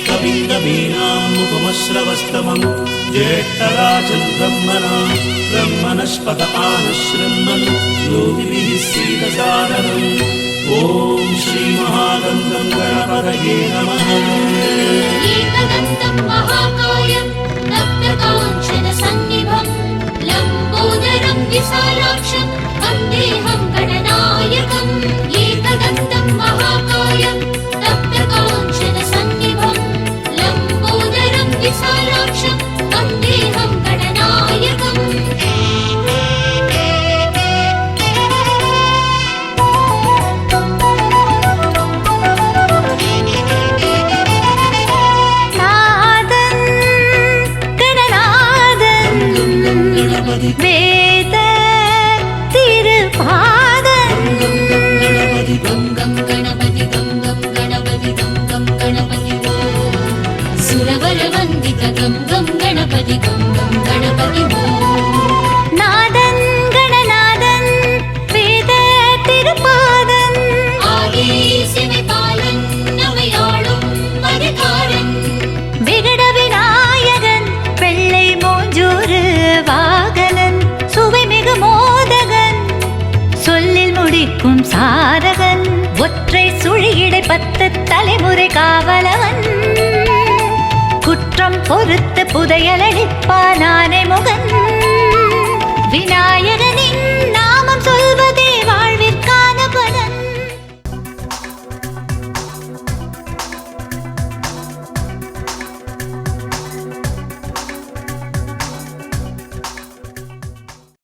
कविन्दवीनामुपमश्रवस्तमम् ज्येष्ठराजन् ब्रह्मणस्पत आनशृण्वन् योगिभिः सीदसादनम् ॐ श्रीमहागन्धं गणपतये नमः। एकदन्तं महाकायं तप्तकाञ्चनसन्निभं लम्बोदरं विशालाक्षं वन्देऽहं गणनायकम्। एकदन्तं महाकायं तप्तकाञ्चनसन्निभं लम्बोदरं विशालाक्षं वन्देऽहं गणनायकम्। வேத திருபாதம் गं गणपति गं गणपति गं गणपति सुरवरवन्दित गं गणपति गं गणपति நாதன் கணநாதன் வேத திருபாதன் ஆதி சிவபாலன் நமையாளும் அதிகாரன் விகட விநாயகன் வெள்ளை மோஞ்சூறு வாகனன் சுவைமிகு மோதகன் சொல்லில் முடிக்கும் சாதகன் ஒற்றை சுழியிடை 10 தலைமுறை காவலவன் குற்றம் பொறுத்து புதையலடிப்பான் ஆனை முகன்